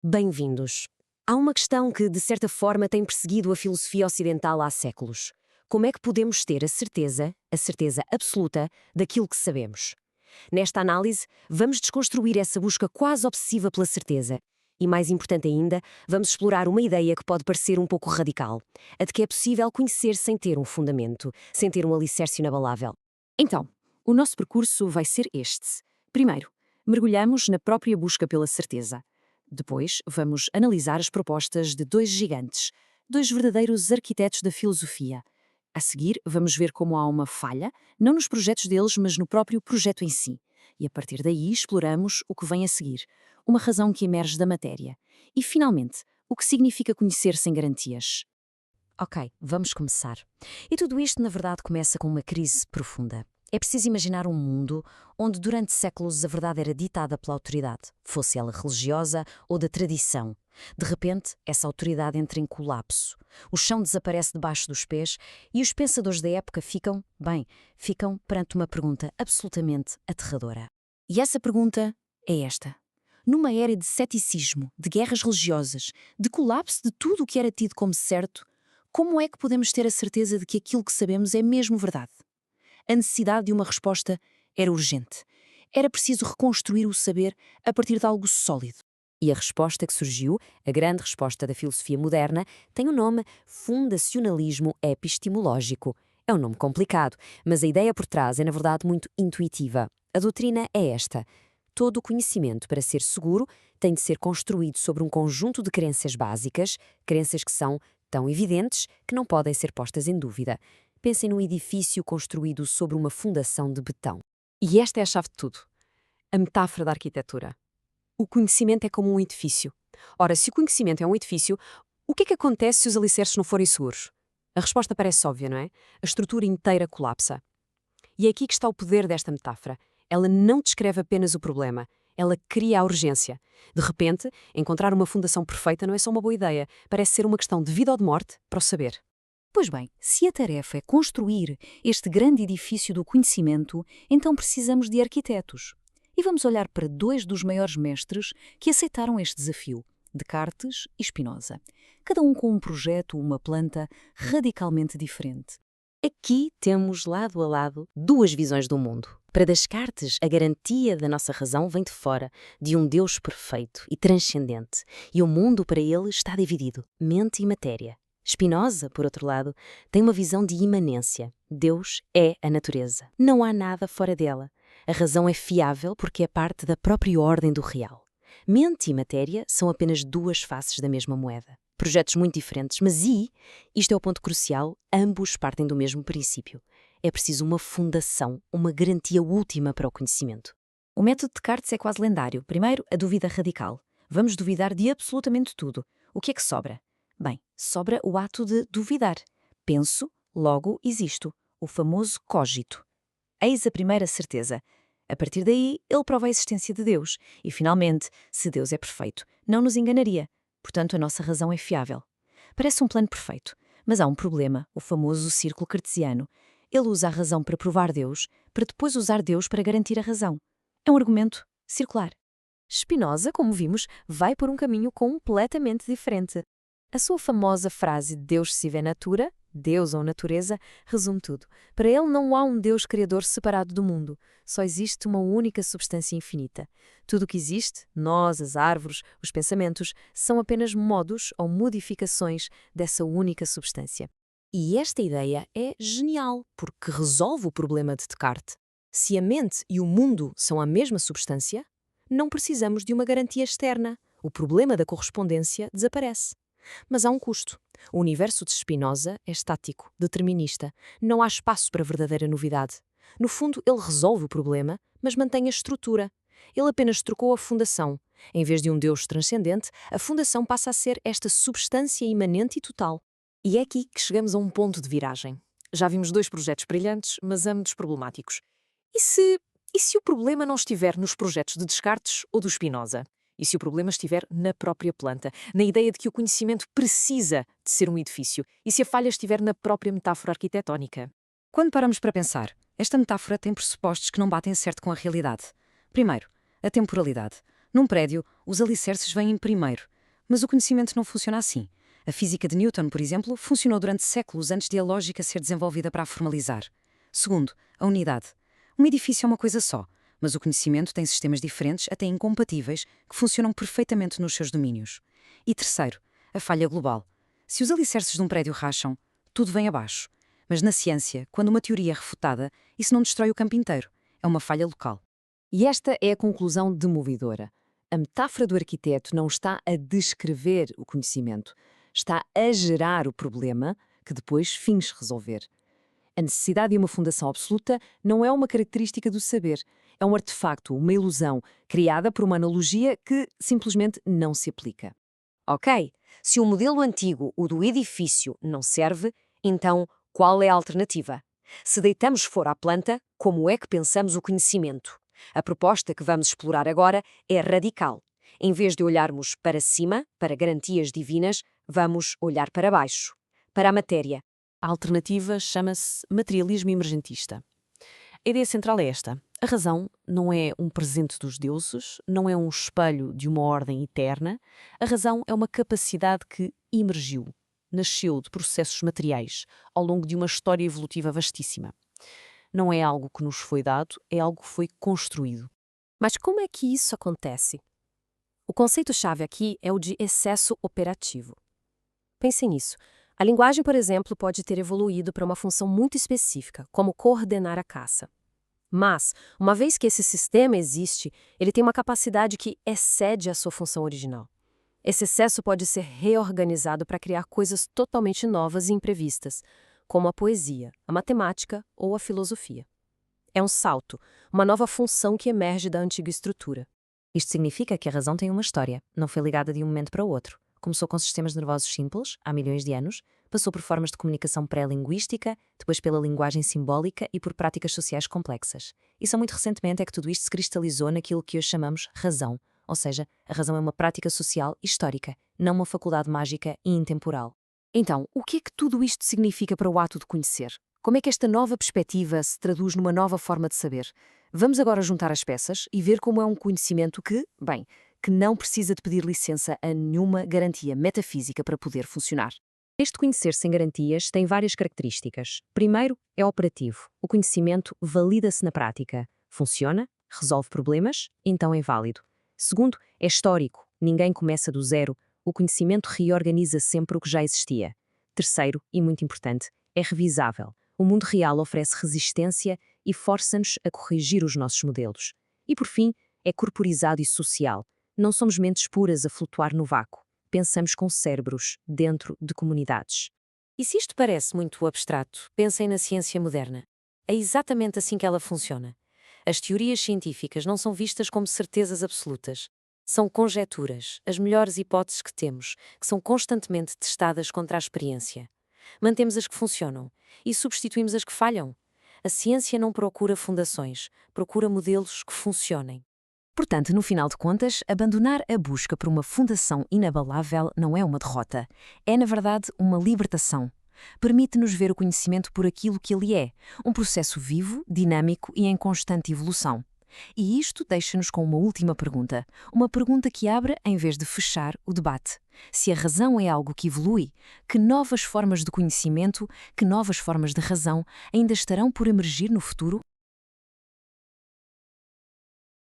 Bem-vindos. Há uma questão que, de certa forma, tem perseguido a filosofia ocidental há séculos. Como é que podemos ter a certeza absoluta, daquilo que sabemos? Nesta análise, vamos desconstruir essa busca quase obsessiva pela certeza. E, mais importante ainda, vamos explorar uma ideia que pode parecer um pouco radical: a de que é possível conhecer sem ter um fundamento, sem ter um alicerce inabalável. Então, o nosso percurso vai ser este. Primeiro, mergulhamos na própria busca pela certeza. Depois, vamos analisar as propostas de dois gigantes, dois verdadeiros arquitetos da filosofia. A seguir, vamos ver como há uma falha, não nos projetos deles, mas no próprio projeto em si. E a partir daí exploramos o que vem a seguir, uma razão que emerge da matéria. E, finalmente, o que significa conhecer sem garantias. Ok, vamos começar. E tudo isto, na verdade, começa com uma crise profunda. É preciso imaginar um mundo onde, durante séculos, a verdade era ditada pela autoridade, fosse ela religiosa ou da tradição. De repente, essa autoridade entra em colapso. O chão desaparece debaixo dos pés e os pensadores da época ficam perante uma pergunta absolutamente aterradora. E essa pergunta é esta. Numa era de ceticismo, de guerras religiosas, de colapso de tudo o que era tido como certo, como é que podemos ter a certeza de que aquilo que sabemos é mesmo verdade? A necessidade de uma resposta era urgente. Era preciso reconstruir o saber a partir de algo sólido. E a resposta que surgiu, a grande resposta da filosofia moderna, tem o nome fundacionalismo epistemológico. É um nome complicado, mas a ideia por trás é, na verdade, muito intuitiva. A doutrina é esta: todo o conhecimento, para ser seguro, tem de ser construído sobre um conjunto de crenças básicas, crenças que são tão evidentes que não podem ser postas em dúvida. Pensem num edifício construído sobre uma fundação de betão. E esta é a chave de tudo. A metáfora da arquitetura. O conhecimento é como um edifício. Ora, se o conhecimento é um edifício, o que é que acontece se os alicerces não forem seguros? A resposta parece óbvia, não é? A estrutura inteira colapsa. E é aqui que está o poder desta metáfora. Ela não descreve apenas o problema, ela cria a urgência. De repente, encontrar uma fundação perfeita não é só uma boa ideia, parece ser uma questão de vida ou de morte para o saber. Pois bem, se a tarefa é construir este grande edifício do conhecimento, então precisamos de arquitetos. E vamos olhar para dois dos maiores mestres que aceitaram este desafio, Descartes e Spinoza. Cada um com um projeto, uma planta radicalmente diferente. Aqui temos lado a lado duas visões do mundo. Para Descartes, a garantia da nossa razão vem de fora, de um Deus perfeito e transcendente, e o mundo para ele está dividido, mente e matéria. Spinoza, por outro lado, tem uma visão de imanência. Deus é a natureza. Não há nada fora dela. A razão é fiável porque é parte da própria ordem do real. Mente e matéria são apenas duas faces da mesma moeda. Projetos muito diferentes, mas isto é o ponto crucial, ambos partem do mesmo princípio. É preciso uma fundação, uma garantia última para o conhecimento. O método de Descartes é quase lendário. Primeiro, a dúvida radical. Vamos duvidar de absolutamente tudo. O que é que sobra? Bem, sobra o ato de duvidar. Penso, logo existo. O famoso cogito. Eis a primeira certeza. A partir daí, ele prova a existência de Deus. E, finalmente, se Deus é perfeito, não nos enganaria. Portanto, a nossa razão é fiável. Parece um plano perfeito, mas há um problema, o famoso círculo cartesiano. Ele usa a razão para provar Deus, para depois usar Deus para garantir a razão. É um argumento circular. Spinoza, como vimos, vai por um caminho completamente diferente. A sua famosa frase Deus sive natura, Deus ou natureza, resume tudo. Para ele não há um Deus criador separado do mundo. Só existe uma única substância infinita. Tudo o que existe, nós, as árvores, os pensamentos, são apenas modos ou modificações dessa única substância. E esta ideia é genial, porque resolve o problema de Descartes. Se a mente e o mundo são a mesma substância, não precisamos de uma garantia externa. O problema da correspondência desaparece. Mas há um custo. O universo de Spinoza é estático, determinista. Não há espaço para verdadeira novidade. No fundo, ele resolve o problema, mas mantém a estrutura. Ele apenas trocou a fundação. Em vez de um Deus transcendente, a fundação passa a ser esta substância imanente e total. E é aqui que chegamos a um ponto de viragem. Já vimos dois projetos brilhantes, mas ambos problemáticos. E se o problema não estiver nos projetos de Descartes ou do Spinoza? E se o problema estiver na própria planta, na ideia de que o conhecimento precisa de ser um edifício? E se a falha estiver na própria metáfora arquitetónica? Quando paramos para pensar, esta metáfora tem pressupostos que não batem certo com a realidade. Primeiro, a temporalidade. Num prédio, os alicerces vêm primeiro, mas o conhecimento não funciona assim. A física de Newton, por exemplo, funcionou durante séculos antes de a lógica ser desenvolvida para a formalizar. Segundo, a unidade. Um edifício é uma coisa só, mas o conhecimento tem sistemas diferentes, até incompatíveis, que funcionam perfeitamente nos seus domínios. E terceiro, a falha global. Se os alicerces de um prédio racham, tudo vem abaixo. Mas na ciência, quando uma teoria é refutada, isso não destrói o campo inteiro. É uma falha local. E esta é a conclusão demovidora. A metáfora do arquiteto não está a descrever o conhecimento, está a gerar o problema que depois finge resolver. A necessidade de uma fundação absoluta não é uma característica do saber, é um artefacto, uma ilusão, criada por uma analogia que simplesmente não se aplica. Ok, se o modelo antigo, o do edifício, não serve, então qual é a alternativa? Se deitamos fora a planta, como é que pensamos o conhecimento? A proposta que vamos explorar agora é radical. Em vez de olharmos para cima, para garantias divinas, vamos olhar para baixo, para a matéria. A alternativa chama-se materialismo emergentista. A ideia central é esta. A razão não é um presente dos deuses, não é um espelho de uma ordem eterna. A razão é uma capacidade que emergiu, nasceu de processos materiais ao longo de uma história evolutiva vastíssima. Não é algo que nos foi dado, é algo que foi construído. Mas como é que isso acontece? O conceito-chave aqui é o de excesso operativo. Pensem nisso. A linguagem, por exemplo, pode ter evoluído para uma função muito específica, como coordenar a caça. Mas, uma vez que esse sistema existe, ele tem uma capacidade que excede a sua função original. Esse excesso pode ser reorganizado para criar coisas totalmente novas e imprevistas, como a poesia, a matemática ou a filosofia. É um salto, uma nova função que emerge da antiga estrutura. Isto significa que a razão tem uma história, não foi ligada de um momento para o outro. Começou com sistemas nervosos simples, há milhões de anos, passou por formas de comunicação pré-linguística, depois pela linguagem simbólica e por práticas sociais complexas. E só muito recentemente é que tudo isto se cristalizou naquilo que hoje chamamos razão, ou seja, a razão é uma prática social histórica, não uma faculdade mágica e intemporal. Então, o que é que tudo isto significa para o ato de conhecer? Como é que esta nova perspectiva se traduz numa nova forma de saber? Vamos agora juntar as peças e ver como é um conhecimento que não precisa de pedir licença a nenhuma garantia metafísica para poder funcionar. Este conhecer sem garantias tem várias características. Primeiro, é operativo. O conhecimento valida-se na prática. Funciona, resolve problemas, então é válido. Segundo, é histórico. Ninguém começa do zero. O conhecimento reorganiza sempre o que já existia. Terceiro, e muito importante, é revisável. O mundo real oferece resistência e força-nos a corrigir os nossos modelos. E por fim, é corporizado e social. Não somos mentes puras a flutuar no vácuo. Pensamos com cérebros dentro de comunidades. E se isto parece muito abstrato, pensem na ciência moderna. É exatamente assim que ela funciona. As teorias científicas não são vistas como certezas absolutas. São conjecturas, as melhores hipóteses que temos, que são constantemente testadas contra a experiência. Mantemos as que funcionam e substituímos as que falham. A ciência não procura fundações, procura modelos que funcionem. Portanto, no final de contas, abandonar a busca por uma fundação inabalável não é uma derrota. É, na verdade, uma libertação. Permite-nos ver o conhecimento por aquilo que ele é, um processo vivo, dinâmico e em constante evolução. E isto deixa-nos com uma última pergunta. Uma pergunta que abre em vez de fechar o debate. Se a razão é algo que evolui, que novas formas de conhecimento, que novas formas de razão ainda estarão por emergir no futuro?